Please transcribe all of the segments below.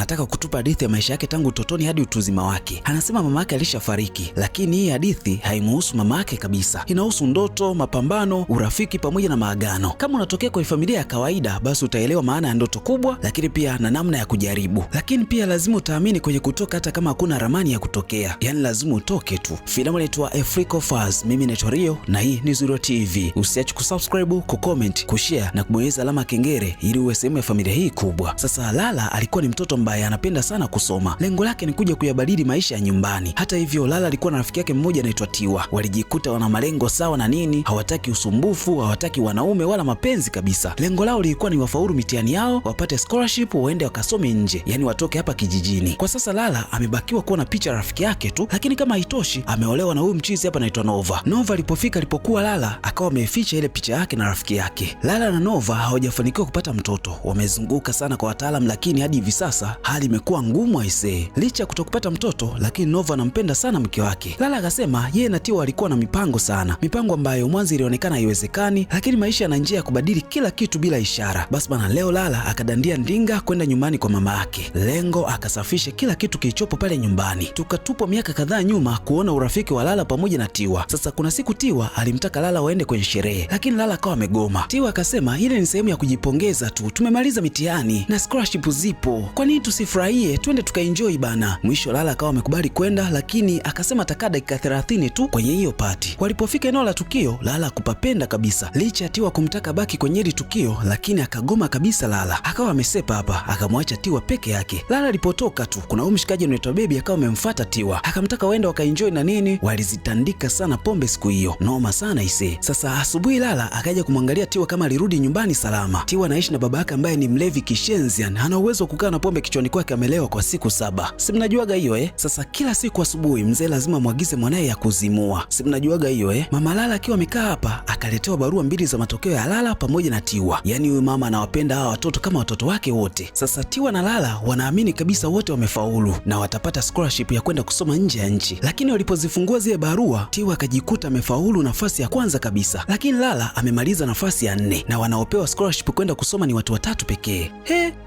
anataka kutupa hadithi ya maisha yake tangu utotoni hadi utu uzima wake. Anasema mama yake alishafariki, lakini hii hadithi haimuhusu mama yake kabisa. Inahusu ndoto, mapambano, urafiki pamoja na maagano. Kama unatokea kwa familia ya kawaida, basi utaelewa maana ya ndoto kubwa, lakini pia na namna ya kujaribu. Lakini pia lazima utaamini kwenye kutoka hata kama hakuna ramani ya kutokea. Yaani lazima utoke tu. Filamu inaitwa Africa Fuzz. Mimi ni Rio na hii ni Zero TV. Usiache kusubscribe, kucomment, kushare na kubonyeza alama kengele ili uwe sehemu ya familia hii kubwa. Sasa Lala alikuwa ni mtoto ambaye anapenda sana kusoma. Lengo lake ni kuja kuyabadili maisha ya nyumbani. Hata hivyo, Lala alikuwa na rafiki yake mmoja anaitwa Tiwa. Walijikuta wana malengo sawa na nini, hawataki usumbufu, hawataki wanaume wala mapenzi kabisa. Lengo lao lilikuwa ni wafaulu mitihani yao, wapate scholarship, waende wakasome nje, yani watoke hapa kijijini. Kwa sasa Lala amebakiwa kuwa na picha ya rafiki yake tu, lakini kama haitoshi, ameolewa na huyu mchizi hapa anaitwa Nova. Nova alipokuwa Lala akawa ameficha ile picha yake na rafiki yake. Lala na Nova hawajafanikiwa kupata mtoto. Wamezunguka sana kwa wataalamu, lakini hadi hivi sasa hali imekuwa ngumu aisee. Licha ya kutokupata mtoto, lakini Nova anampenda sana mke wake. Lala akasema yeye na Tiwa walikuwa na mipango sana. Mipango ambayo mwanzo ilionekana haiwezekani, lakini maisha yana njia ya kubadili kila kitu bila ishara. Basi bana, leo Lala akadandia ndinga kwenda nyumbani kwa mama yake. Lengo akasafishe kila kitu kilichopo pale nyumbani. Tukatupo miaka kadhaa nyuma kuona urafiki wa Lala pamoja na Tiwa. Sasa kuna siku Tiwa alimtaka Lala waende kwenye sherehe, lakini Lala akawa amegoma. Tiwa akasema ile ni sehemu ya kujipongeza tu, tumemaliza mitihani na scholarship zipo, kwa nini tusifurahie, twende tukaenjoy bana. Mwisho Lala akawa amekubali kwenda, lakini akasema atakaa dakika 30 tu kwenye hiyo party. Walipofika eneo la tukio, Lala akupapenda kabisa. Licha ya Tiwa kumtaka baki kwenye hili tukio, lakini akagoma kabisa. Lala akawa amesepa hapa, akamwacha Tiwa peke yake. Lala alipotoka tu, kuna mshikaji anaitwa Baby akawa amemfuata Tiwa, akamtaka waende wakaenjoy na nini. Walizitandika sana pombe siku hiyo, noma sana ise. Sasa asubuhi Lala akaja kumwangalia Tiwa kama alirudi nyumbani salama. Tiwa anaishi na baba yake ambaye ni mlevi kishenzi, ana uwezo wa kukaa na pombe kichwani kwake, amelewa kwa siku 7. Si mnajuaga hiyo Sasa kila siku asubuhi mzee lazima muagize mwanae ya kuzimua. Si mnajuaga hiyo Mama Lala akiwa amekaa hapa akaletewa barua 2 za matokeo ya Lala pamoja na Tiwa. Yaani huyu mama anawapenda hawa watoto kama watoto wake wote. Sasa Tiwa na Lala wanaamini kabisa wote wamefaulu na watapata scholarship ya kwenda kusoma nje ya nchi. Lakini walipozifungua zile barua, Tiwa akajikuta amefaulu nafasi ya kwanza kabisa, lakini Lala amemaliza nafasi ya 4 na wanaopewa scholarship kwenda kusoma ni watu 3 pekee.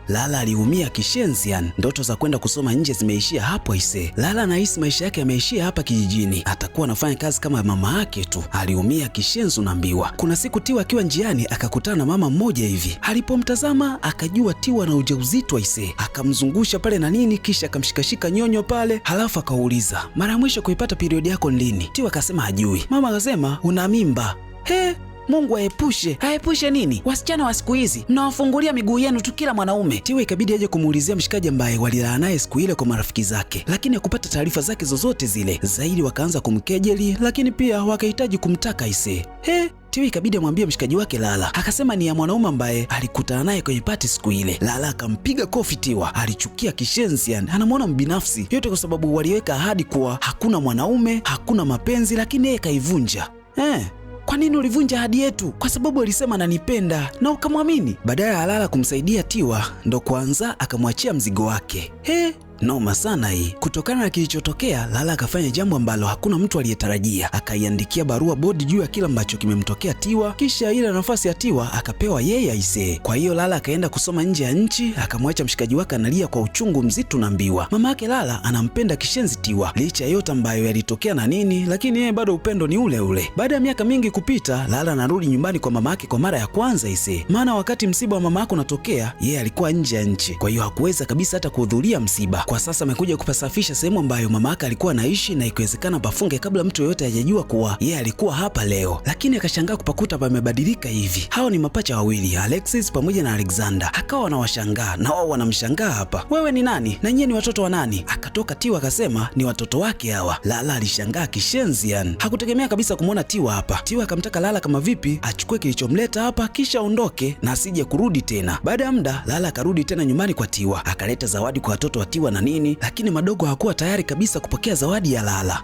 Lala aliumia kishenzi, ndoto za kwenda kusoma nje zimeishia hapo ise. Lala anahisi maisha yake yameishia hapa kijijini, atakuwa anafanya kazi kama mama yake tu. Aliumia kishenzi unaambiwa. Kuna siku Tiwa akiwa njiani akakutana na mama mmoja hivi. Alipomtazama akajua Tiwa na ujauzito ise. Akamzungusha pale na nini, kisha akamshikashika nyonyo pale, halafu akauliza, mara ya mwisho kuipata period yako ni lini? Tiwa akasema hajui. Mama akasema una mimba. Mungu aepushe nini? Wasichana wa siku hizi mnawafungulia miguu yenu tu kila mwanaume. Tiwa ikabidi aje kumuulizia mshikaji ambaye walilala naye siku ile kwa marafiki zake, lakini hakupata taarifa zake zozote zile. Zaidi wakaanza kumkejeli, lakini pia wakahitaji kumtaka ise. Tiwa ikabidi amwambie mshikaji wake Lala. Akasema ni ya mwanaume ambaye alikutana naye kwenye party siku ile. Lala akampiga kofi Tiwa. Alichukia kishenzi, anamwona mbinafsi. Yote kwa sababu waliweka ahadi kuwa hakuna mwanaume, hakuna mapenzi, lakini yeye kaivunja. Kwa nini ulivunja ahadi yetu? Kwa sababu alisema ananipenda na ukamwamini. Badala ya Lala kumsaidia Tiwa, ndo kwanza akamwachia mzigo wake. Noma sana hii. Kutokana na kilichotokea, Lala akafanya jambo ambalo hakuna mtu aliyetarajia. Akaiandikia barua bodi juu ya kila ambacho kimemtokea Tiwa, kisha ile nafasi ya Tiwa akapewa yeye aisee. Kwa hiyo Lala akaenda kusoma nje ya nchi, akamwacha mshikaji wake analia kwa uchungu mzito. Naambiwa mama yake Lala anampenda kishenzi Tiwa, licha ya yote ambayo yalitokea na nini, lakini yeye bado upendo ni ule ule. Baada ya miaka mingi kupita, Lala anarudi nyumbani kwa mama yake kwa mara ya kwanza aisee. Maana wakati msiba wa mama yake unatokea, yeye alikuwa nje ya nchi, kwa hiyo hakuweza kabisa hata kuhudhuria msiba. Kwa sasa amekuja kupasafisha sehemu ambayo mama yake alikuwa anaishi, na ikiwezekana pafunge kabla mtu yoyote hajajua kuwa yeye alikuwa hapa leo. Lakini akashangaa kupakuta pamebadilika hivi. Hao ni mapacha wawili, Alexis pamoja na Alexander. Akawa anawashangaa na wao wanamshangaa hapa. Wewe ni nani? Na nyie ni watoto wa nani? Akatoka Tiwa akasema ni watoto wake hawa. Lala alishangaa kishenzi, hakutegemea kabisa kumwona Tiwa hapa. Tiwa akamtaka Lala kama vipi achukue kilichomleta hapa kisha aondoke na asije kurudi tena. Baada ya muda Lala akarudi tena nyumbani kwa Tiwa, akaleta zawadi kwa watoto wa Tiwa na na nini, lakini madogo hakuwa tayari kabisa kupokea zawadi ya Lala.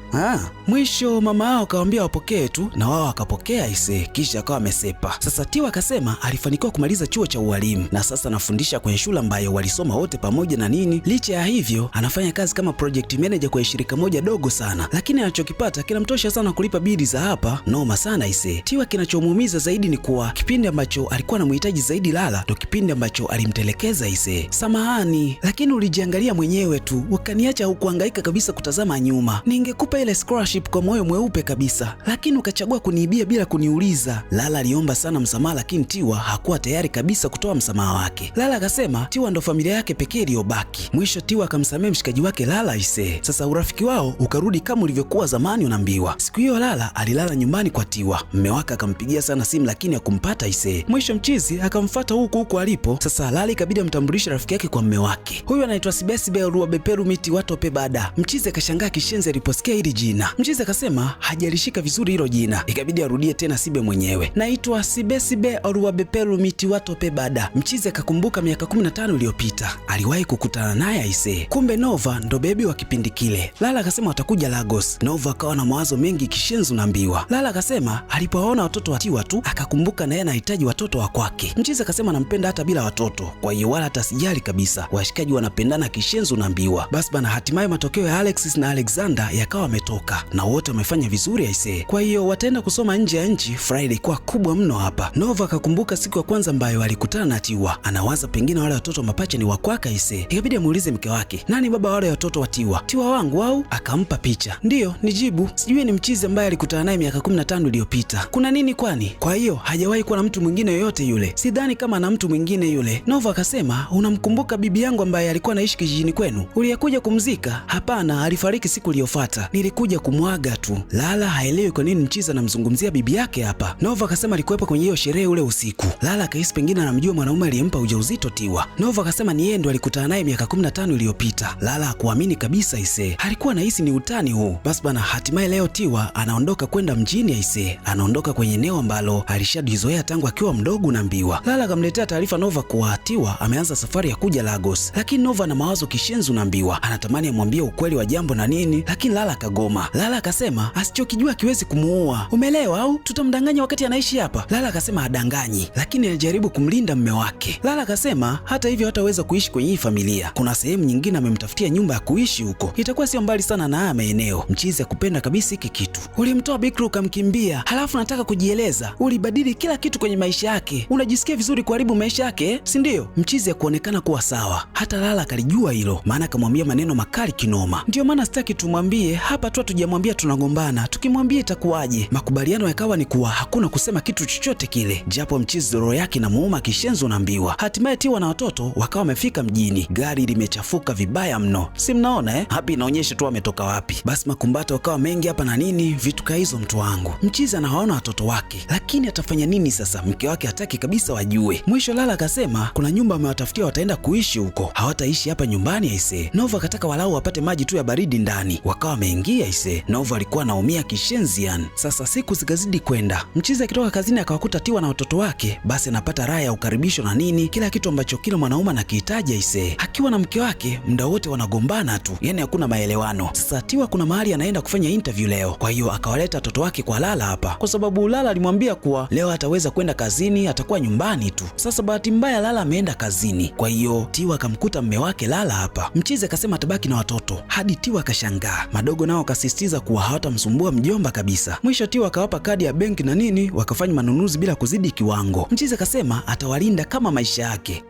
Mwisho mama yao akawaambia wapokee tu, na wao wakapokea ise, kisha akawa amesepa. Sasa Tiwa akasema alifanikiwa kumaliza chuo cha ualimu na sasa anafundisha kwenye shule ambayo walisoma wote pamoja na nini. Licha ya hivyo anafanya kazi kama project manager kwa shirika moja dogo sana, lakini anachokipata kinamtosha sana kulipa bili za hapa. Noma sana ise. Tiwa kinachomuumiza zaidi ni kuwa kipindi ambacho alikuwa anamhitaji zaidi Lala ndo kipindi ambacho alimtelekeza ise. Samahani, lakini ulijiangalia mwenyewe tu, ukaniacha hukuhangaika kabisa kutazama nyuma. Ningekupa ile scholarship kwa moyo mweupe kabisa, lakini ukachagua kuniibia bila kuniuliza. Lala aliomba sana msamaha, lakini Tiwa hakuwa tayari kabisa kutoa msamaha wake. Lala akasema Tiwa ndo familia yake pekee iliyobaki. Mwisho Tiwa akamsamehe mshikaji wake Lala ise. Sasa urafiki wao ukarudi kama ulivyokuwa zamani unaambiwa. Siku hiyo Lala alilala nyumbani kwa Tiwa. Mume wake akampigia sana simu lakini hakumpata ise. Mwisho mchizi akamfuata huko alipo. Sasa Lala ikabidi amtambulishe rafiki yake kwa mume wake. Huyu anaitwa Sibesibe Oluwabeperu Miti Watope Bada. Mchizi akashangaa kishenzi aliposikia hili jina. Mchizi akasema hajalishika vizuri hilo jina. Ikabidi arudie tena Sibe mwenyewe. Naitwa Sibesibe Oluwabeperu Miti Watope Bada. Mchizi akakumbuka miaka 15 iliyopita aliwahi kukutana naye aise. Kumbe Nova ndo bebi wa kipindi kile. Lala akasema watakuja Lagos. Nova akawa na mawazo mengi kishenzi unaambiwa. Lala akasema alipowaona watoto wa Tiwa tu akakumbuka na yeye anahitaji watoto wa kwake. Mchizi akasema anampenda hata bila watoto, kwa hiyo wala hata sijali kabisa. Washikaji wanapendana kishenzi unaambiwa. Basi bana, hatimaye matokeo ya Alexis na Alexander yakawa wametoka na wote wamefanya vizuri aise. Kwa hiyo wataenda kusoma nje ya nchi. Friday kwa kubwa mno hapa. Nova akakumbuka siku ya kwanza ambayo alikutana na Tiwa. Anawaza pengine wale watoto mapacha ni wa kwake aise. Ikabidi amuulize mke wake, nani baba wale watoto wa Tiwa? Tiwa wangu au? Akampa picha. Ndiyo, nijibu. Sijui ni mchizi ambaye alikutana naye miaka 15 iliyopita. Kuna nini kwani? Kwa hiyo hajawahi kuwa na mtu mwingine yoyote yule. Sidhani kama na mtu mwingine yule. Nova akasema, unamkumbuka bibi yangu ambaye alikuwa anaishi kijijini kwenu? Uliyekuja kumzika? Hapana, alifariki siku iliyofuata. Nilikuja kumwaga tu. Lala haelewi kwa nini mchizi anamzungumzia bibi yake hapa. Nova akasema alikuwepo kwenye hiyo sherehe ule usiku. Lala akahisi pengine anamjua mwanaume aliyempa ujauzito Tiwa. Nova akasema ni yeye ndo alikutana naye miaka 15 iliyopita. Lala hakuamini kabisa ise. Alikuwa anahisi ni utani huu. Basi bana, hatimaye leo Tiwa anaondoka kwenda mjini ise. Anaondoka kwenye eneo ambalo alishadizoea tangu akiwa mdogo unaambiwa. Lala akamletea taarifa Nova kuwa Tiwa ameanza safari ya kuja Lagos. Lakini Nova na mawazo kishenzi unaambiwa. Anatamani amwambie ukweli wa jambo na nini, lakini Lala akagoma. Lala akasema asichokijua kiwezi kumuua. Umeelewa au? Tutamdanganya wakati anaishi hapa. Lala akasema adanganyi, lakini anajaribu kumlinda mume wake. Lala akasema hata hivyo hataweza kuishi kwenye hii familia. Kuna sehemu nyingine amemtafutia nyumba ya kuishi huko. Itakuwa sio mbali sana na haya maeneo. Mchizi akupenda kabisa hiki kitu. Ulimtoa Bikru ukamkimbia, halafu nataka kujieleza. Ulibadili kila kitu kwenye maisha yake. Unajisikia vizuri kuharibu maisha yake, si ndio? Mchizi akuonekana kuwa sawa. Hata Lala akalijua hilo, maana akamwambia maneno makali kinoma. Ndio maana sitaki tumwambie hapa tu, tujamwambia tunagombana. Tukimwambia itakuwaje? Makubaliano yakawa ni kuwa hakuna kusema kitu chochote kile, japo mchizi roho yake na muuma kishenzo unaambiwa. Hatimaye Tiwa na watoto wakawa wamefika mjini. Gari limechafuka vibaya mno, si mnaona Hapa inaonyesha tu ametoka wapi. Basi makumbato wakawa mengi hapa na nini, vitu kaizo mtu wangu. Mchizi anawaona watoto wake, lakini atafanya nini sasa? Mke wake hataki kabisa wajue. Mwisho Lala akasema kuna nyumba amewatafutia wataenda kuishi huko, hawataishi hapa nyumbani aise. Nova akataka walau wapate maji tu ya baridi ndani, wakawa wameingia aise. Nova alikuwa anaumia kishenzi yani. Sasa siku zikazidi kwenda. Mchizi akitoka kazini akawakuta Tiwa na watoto wake, basi anapata raha ya ukaribisho na nini, kila kitu ambacho kila mwanaume anakihitaji aise. Akiwa na mke wake muda wote wanagombana tu, yani hakuna maelewano. Sasa Tiwa kuna mahali anaenda kufanya interview leo, kwa hiyo akawaleta watoto wake kwa Lala hapa, kwa sababu Lala alimwambia kuwa leo hataweza kwenda kazini, atakuwa nyumbani tu. Sasa bahati mbaya Lala ameenda kazini, kwa hiyo Tiwa akamkuta mume wake Lala hapa. Mchizi akasema atabaki na watoto, hadi Tiwa akashangaa. Madogo nao akasisitiza kuwa hawatamsumbua mjomba kabisa. Mwisho Tiwa akawapa kadi ya benki na nini, wakafanya manunuzi bila kuzidi kiwango. Mchizi akasema atawalinda kama maisha yake.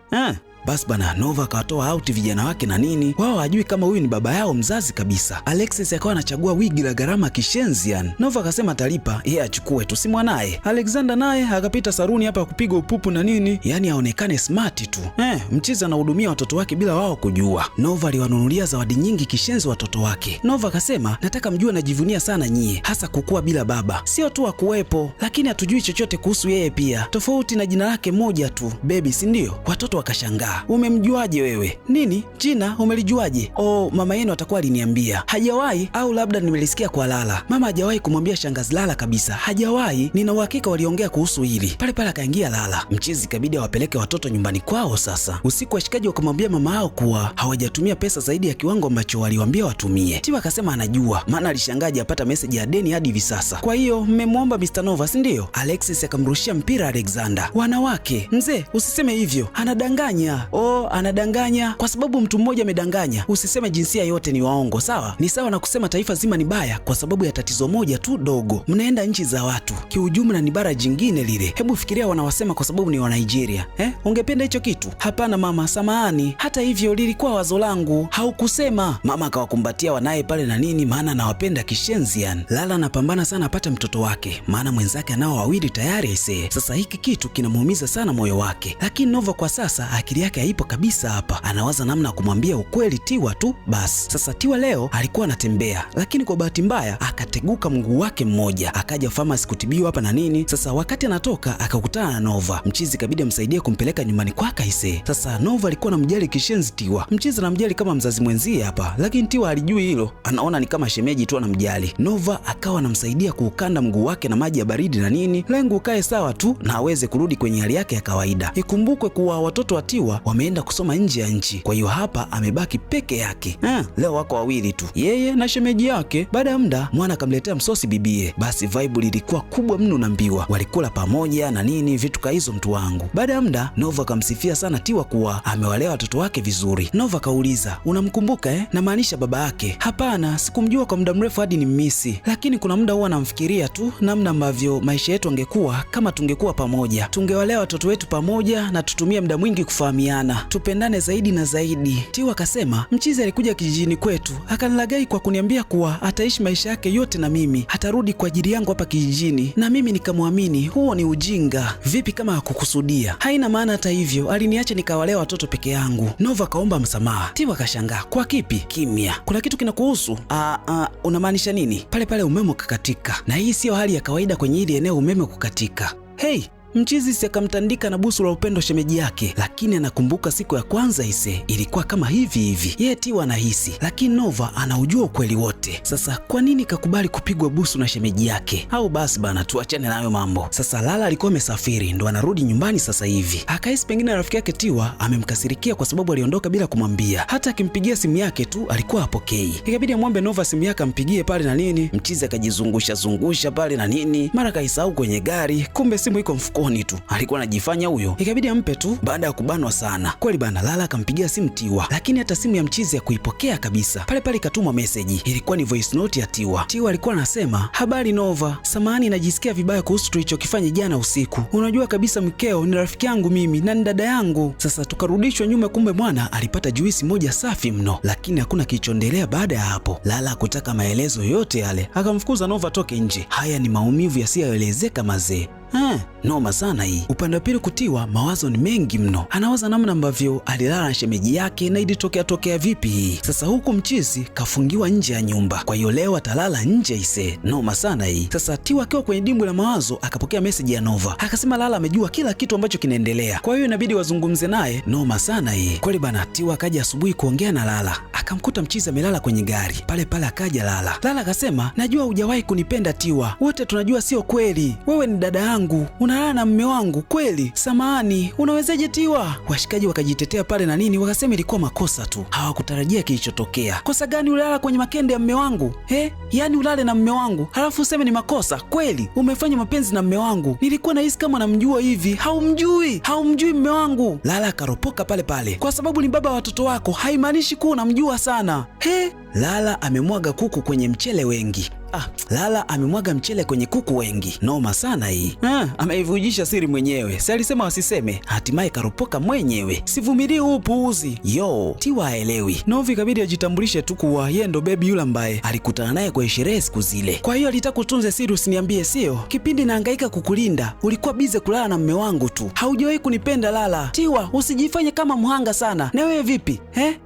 Basi bana, Nova akawatoa out vijana wake na nini, wao hajui kama huyu ni baba yao mzazi kabisa. Alexis akawa anachagua wigi la gharama kishenzi yani. Nova akasema atalipa, yeye achukue tu, si mwanae. Alexander naye akapita saruni hapa kupiga upupu na nini, yani aonekane smart tu. Mchizi anahudumia watoto wake bila wao kujua. Nova aliwanunulia zawadi nyingi kishenzi watoto wake. Nova akasema nataka mjue najivunia sana nyie, hasa kukua bila baba. Sio tu akuwepo, lakini hatujui chochote kuhusu yeye pia. Tofauti na jina lake moja tu, baby, si ndio? Watoto wakashangaa. akashangaa. Umemjuaje wewe? Nini? Jina umelijuaje? Oh, mama yenu atakuwa aliniambia. Hajawahi au labda nimelisikia kwa Lala. Mama hajawahi kumwambia shangazi Lala kabisa. Hajawahi. Nina uhakika waliongea kuhusu hili. Pale pale akaingia Lala. Mchizi kabidi awapeleke watoto nyumbani kwao sasa. Usiku washikaji wakamwambia mama yao kuwa hawajatumia pesa zaidi ya kiwango ambacho waliwaambia watumie. Tiwa akasema anajua, maana alishangaa hajapata message ya deni hadi hivi sasa. Kwa hiyo mmemwomba Mr. Nova, si ndio? Alexis akamrushia mpira Alexander. Wanawake, mzee, usiseme hivyo. Anadanganya. Oh, anadanganya kwa sababu mtu mmoja amedanganya. Usiseme jinsia yote ni waongo, sawa? Ni sawa na kusema taifa zima ni baya kwa sababu ya tatizo moja tu dogo. Mnaenda nchi za watu. Kiujumla ni bara jingine lile. Hebu fikiria wanawasema kwa sababu ni wa Nigeria. Ungependa hicho kitu? Hapana mama, samahani. Hata hivyo lilikuwa wazo langu. Haukusema. Mama akawakumbatia wanaye pale na nini, maana anawapenda kishenzian. Lala anapambana sana apate mtoto wake, maana mwenzake anao wawili tayari aisee. Sasa hiki kitu kinamuumiza sana moyo wake. Lakini Nova kwa sasa akili yake haipo kabisa hapa. Anawaza namna kumwambia ukweli Tiwa tu basi. Sasa Tiwa leo alikuwa anatembea, lakini kwa bahati mbaya akateguka mguu wake mmoja. Akaja pharmacy kutibiwa hapa na nini. Sasa wakati anatoka akakutana na Nova. Mchizi kabidi amsaidie kumpeleka nyumbani kwake aisee. Sasa Nova alikuwa anamjali kishenzi Tiwa. Mchizi anamjali kama mzazi mwenzie hapa, lakini Tiwa halijui hilo. Anaona ni kama shemeji tu anamjali. Nova akawa anamsaidia kuukanda mguu wake na maji ya baridi na nini, lengo ukae sawa tu na aweze kurudi kwenye hali yake ya kawaida. Ikumbukwe kuwa watoto wa Tiwa wameenda kusoma nje ya nchi, kwa hiyo hapa amebaki peke yake. Leo wako wawili tu, yeye na shemeji yake. Baada ya muda mwana akamletea msosi bibie. Basi vibe lilikuwa kubwa mno na mbiwa, walikula pamoja na nini vitu kaizo mtu wangu. Baada ya muda Nova akamsifia sana Tiwa kuwa amewalea watoto wake vizuri. Nova kauliza, unamkumbuka na maanisha baba yake? Hapana, sikumjua kwa muda mrefu hadi ni mmisi, lakini kuna muda huwa namfikiria tu namna ambavyo maisha yetu angekuwa kama tungekuwa pamoja. Tungewalea watoto wetu pamoja na tutumie muda mwingi kufahamiana, tupendane zaidi na zaidi. Tiwa akasema, mchizi alikuja kijijini kwetu akanilagai kwa kuniambia kuwa ataishi maisha yake yote na mimi, atarudi kwa ajili yangu hapa kijijini, na mimi nikamwamini. Huo ni ujinga. Vipi kama hakukusudia? Haina maana. Hata hivyo aliniacha nikawalea watoto peke yangu. Nova kaomba msamaha. Tiwa kashangaa, kwa kipi? Kimya. Kuna kitu kinakuhusu? Unamaanisha nini? Pale pale umeme ukakatika, na hii sio hali ya kawaida kwenye hili eneo umeme kukatika. Hey, mchizi si akamtandika na busu la upendo shemeji yake, lakini anakumbuka siku ya kwanza ilikuwa kama hivi. Yeye Tiwa anahisi, lakini Nova anaujua ukweli wote. Sasa kwa nini kakubali kupigwa busu na shemeji yake? Au basi bana, tuachane nayo mambo. Sasa Lala alikuwa amesafiri, ndo anarudi nyumbani sasa hivi. Akahisi pengine rafiki yake Tiwa amemkasirikia kwa sababu aliondoka bila kumwambia. Hata akimpigia simu yake tu alikuwa hapokei. Ikabidi amwombe Nova simu yake ampigie pale na nini. Mchizi akajizungusha pale na nini, mara kaisahau kwenye gari, kumbe simu iko mfuko tu. Alikuwa anajifanya huyo, ikabidi ampe tu baada ya kubanwa sana. Kweli bana, Lala akampigia simu Tiwa, lakini hata simu ya mchizi ya kuipokea kabisa. Pale pale ikatumwa message, ilikuwa ni voice note ya Tiwa. Tiwa alikuwa anasema, habari Nova, samahani najisikia vibaya kuhusu tulichokifanya jana usiku. Unajua kabisa mkeo ni rafiki yangu mimi na ni dada yangu. Sasa tukarudishwa nyuma, kumbe mwana alipata juisi moja safi mno, lakini hakuna kilichoendelea baada ya hapo. Lala hakutaka maelezo yote yale, akamfukuza Nova toke nje. Haya ni maumivu yasiyoelezeka mazee. Noma sana hii. Upande wa pili Kutiwa mawazo ni mengi mno. Anawaza namna ambavyo alilala na shemeji yake na ilitokea vipi hii. Sasa huku mchizi kafungiwa nje ya nyumba, kwa hiyo leo atalala nje Noma sana hii. Sasa Tiwa akiwa kwenye dimbwi la mawazo akapokea message ya Nova. Akasema Lala amejua kila kitu ambacho kinaendelea, kwa hiyo inabidi wazungumze naye. Noma sana hii. Kweli bana, Tiwa akaja asubuhi kuongea na Lala. Akamkuta mchizi amelala kwenye gari. Pale pale akaja Lala. Lala akasema, najua hujawahi kunipenda Tiwa. Wote tunajua sio kweli. Wewe ni dada yangu. Unalala na mume wangu kweli? Samahani, unawezaje Tiwa? Washikaji wakajitetea pale na nini, wakasema ilikuwa makosa tu. Hawakutarajia kilichotokea. Kosa gani ulala kwenye makende ya mume wangu? Yaani ulale na mume wangu halafu useme ni makosa? Kweli umefanya mapenzi na mume wangu? Nilikuwa nahisi kama namjua hivi. Haumjui mume wangu. Lala akaropoka pale pale. Kwa sababu ni baba wa watoto wako haimaanishi kuwa unamjua sana. Lala amemwaga kuku kwenye mchele wengi. Lala amemwaga mchele kwenye kuku wengi. Noma sana hii. Ameivujisha siri mwenyewe. Si alisema wasiseme, hatimaye karopoka mwenyewe. Sivumilii huu puuzi. Tiwa haelewi. Novi kabidi ajitambulishe tu kuwa yeye ndo baby yule ambaye alikutana naye kwa sherehe siku zile. Kwa hiyo alitaka utunze siri usiniambie, sio? Kipindi nahangaika kukulinda, ulikuwa bize kulala na mume wangu tu. Haujawahi kunipenda Lala. Tiwa, usijifanye kama mhanga sana. Na wewe vipi?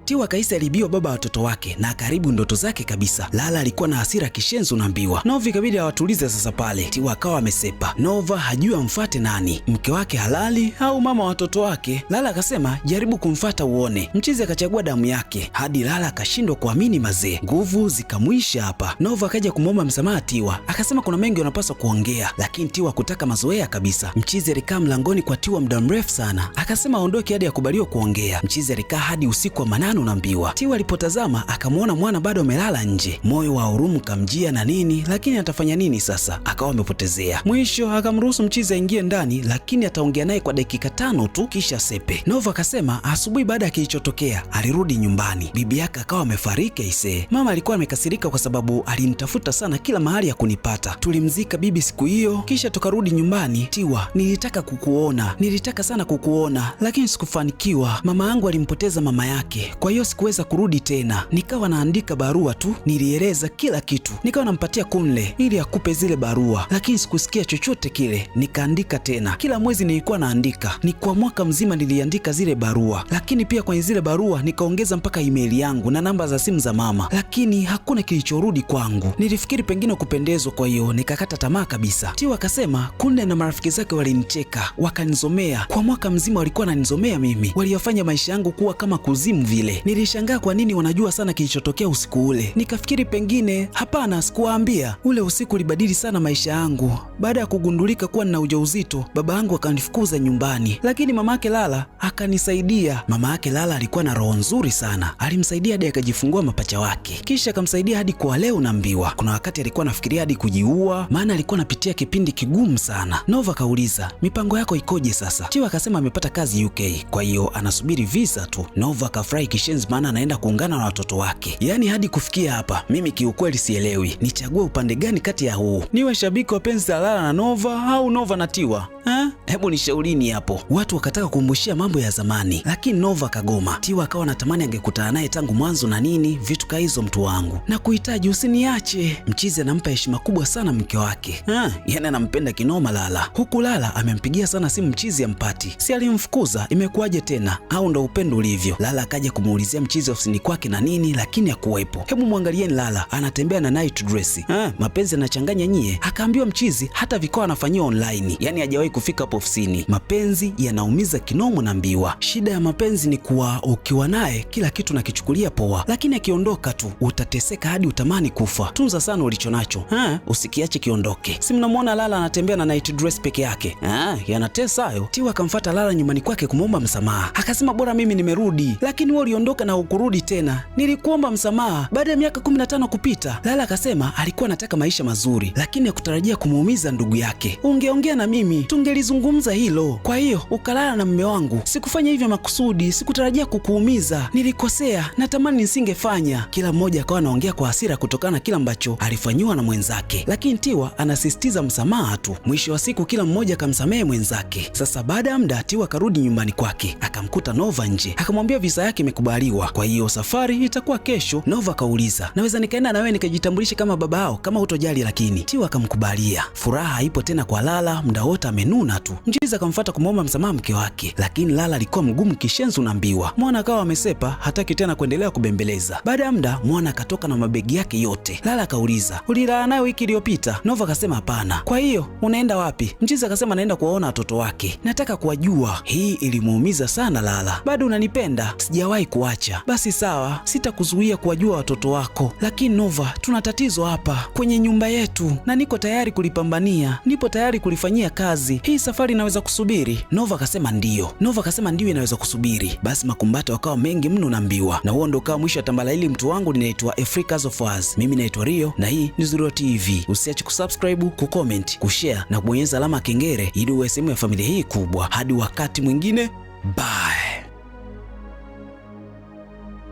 Tiwa kaisi alibiwa baba watoto wake na karibu ndoto zake kabisa. Lala alikuwa na hasira kishenzi unaambiwa. Nova ikabidi awatulize sasa pale. Tiwa akawa amesepa. Nova hajui amfuate nani, mke wake halali au mama watoto wake. Lala akasema jaribu kumfuata uone. Mchizi akachagua damu yake hadi Lala akashindwa kuamini mazee. Nguvu zikamwisha hapa. Nova akaja kumwomba msamaha Tiwa. Akasema kuna mengi wanapaswa kuongea, lakini Tiwa kutaka mazoea kabisa. Mchizi alikaa mlangoni kwa Tiwa muda mrefu sana. Akasema aondoke hadi akubaliwe kuongea. Mchizi alikaa hadi usiku wa manane unaambiwa. Tiwa alipotazama akamwona mwana bado amelala nje. Moyo wa hurumu kamjia na nini, lakini atafanya nini sasa? Akawa amepotezea. Mwisho akamruhusu Mchizi aingie ndani, lakini ataongea naye kwa dakika 5 tu kisha sepe. Nova akasema asubuhi baada ya kilichotokea alirudi nyumbani. Bibi yake akawa amefariki aisee. Mama alikuwa amekasirika kwa sababu alinitafuta sana kila mahali ya kunipata. Tulimzika bibi siku hiyo kisha tukarudi nyumbani. Tiwa, nilitaka sana kukuona lakini sikufanikiwa. Mama yangu alimpoteza mama yake, kwa hiyo sikuweza kurudi tena. Nikawa naandika barua tu, nilieleza kila kitu. Nikawa nampatia Kunle ili akupe zile barua, lakini sikusikia chochote kile. Nikaandika tena, kila mwezi nilikuwa naandika. Ni kwa mwaka mzima niliandika zile barua, lakini pia kwenye zile barua nikaongeza mpaka email yangu na namba za simu za mama, lakini hakuna kilichorudi kwangu. Nilifikiri pengine kupendezwa, kwa hiyo nikakata tamaa kabisa. Tiwa akasema Kunle na marafiki zake walinicheka, wakanizomea. Kwa mwaka mzima walikuwa wananizomea mimi, waliyafanya maisha yangu kuwa kama kuzimu vile. Nilishangaa kwa nini wanajua sana kilichotokea usiku ule. Nikafikiri pengine, hapana, sikuwaambia. Ule usiku ulibadili sana maisha yangu. Baada ya kugundulika kuwa nina ujauzito, baba yangu akanifukuza nyumbani, lakini mama yake Lala akanisaidia. Mama yake Lala alikuwa na roho nzuri sana, alimsaidia hadi akajifungua mapacha wake, kisha akamsaidia hadi kwa leo naambiwa. Kuna wakati alikuwa anafikiria hadi kujiua, maana alikuwa anapitia kipindi kigumu sana. Nova kauliza mipango yako ikoje sasa? Tiwa akasema amepata kazi UK, kwa hiyo anasubiri visa tu. Nova akafurahi kishenzi, maana anaenda kuungana na watoto wake. Yaani hadi kufikia hapa mimi kiukweli sielewi nichague upande gani kati ya huu. Niwe shabiki wa penzi la Lala na Nova au Nova na Tiwa? Hebu nishaurini hapo. Watu wakataka kumbushia mambo ya zamani, lakini Nova kagoma. Tiwa akawa anatamani angekutana naye tangu mwanzo na nini, vitu ka hizo mtu wangu. Na kuhitaji usiniache. Mchizi anampa heshima kubwa sana mke wake. Yaani anampenda kinoma Lala. Huku Lala amempigia sana simu Mchizi ampati. Si alimfukuza, imekuwaje tena? Au ndo upendo ulivyo? Lala akaja kumuulizia Mchizi ofisini kwake na nini, lakini hakuwepo. Hebu mwangalieni Lala, anatembea na night dress. Mapenzi yanachanganya nyie. Akaambiwa Mchizi hata vikao anafanyia online. Yaani hajawahi kufika hapo ofisini. Mapenzi yanaumiza kinomo naambiwa. Shida ya mapenzi ni kuwa ukiwa naye kila kitu nakichukulia poa, lakini akiondoka tu utateseka hadi utamani kufa. Tunza sana ulichonacho. Usikiache kiondoke. Si mnamwona Lala anatembea na night dress peke yake? Yanatesa hayo. Tiwa akamfuata Lala nyumbani kwake kumwomba msamaha. Akasema bora mimi nimerudi, lakini wewe uliondoka na hukurudi tena. Nilikuomba msamaha baada ya miaka 15 kupita. Lala akasema alikuwa anataka maisha mazuri, lakini hakutarajia kumuumiza ndugu yake. Ungeongea na mimi tungelizungumza hilo. Kwa hiyo ukalala na mume wangu. Sikufanya hivyo makusudi, sikutarajia kukuumiza. Nilikosea, natamani nisingefanya. Kila mmoja akawa anaongea kwa hasira kutokana na kila ambacho alifanywa na mwenzake, lakini Tiwa anasisitiza msamaha tu. Mwisho wa siku kila mmoja akamsamehe mwenzake. Sasa baada ya muda Tiwa karudi nyumbani kwake, akamkuta Nova nje. Akamwambia visa yake imekubaliwa, kwa hiyo safari itakuwa kesho. Nova kauliza, naweza nikaenda na wewe nikajitambulisha kama baba yao kama hutojali? Lakini Tiwa akamkubalia. Furaha haipo tena kwa Lala, muda wote amenuna tu. Mchizi akamfuata kumwomba msamaha mke wake, lakini Lala alikuwa mgumu kishenzi unaambiwa. Mwana akawa amesepa, hataki tena kuendelea kubembeleza. Baada ya muda Mwana akatoka na mabegi yake yote. Lala akauliza, ulilala nayo wiki iliyopita? Nova akasema hapana. Kwa hiyo unaenda wapi? Mchizi akasema naenda kuwaona watoto wake, nataka kuwajua. Hii ilimuumiza sana Lala. bado unanipenda? Sijawahi kuacha. Basi sawa, sitakuzuia kuwajua watoto wako, lakini Nova, tuna tatizo hapa kwenye nyumba yetu na niko tayari kulipambania, nipo tayari kulifanyia kazi. Hii safari inaweza kusubiri? Nova akasema ndio. Nova akasema ndio, inaweza kusubiri. Basi makumbato wakawa mengi mno naambiwa, na huo ndo kawa mwisho wa tambala hili mtu wangu. Linaitwa Africans of Us. Mimi naitwa Rio na hii ni Zuro TV. Usiache kusubscribe, kucomment, kushare na kubonyeza alama kengele ili uwe sehemu ya familia hii kubwa. Hadi wakati mwingine, bye.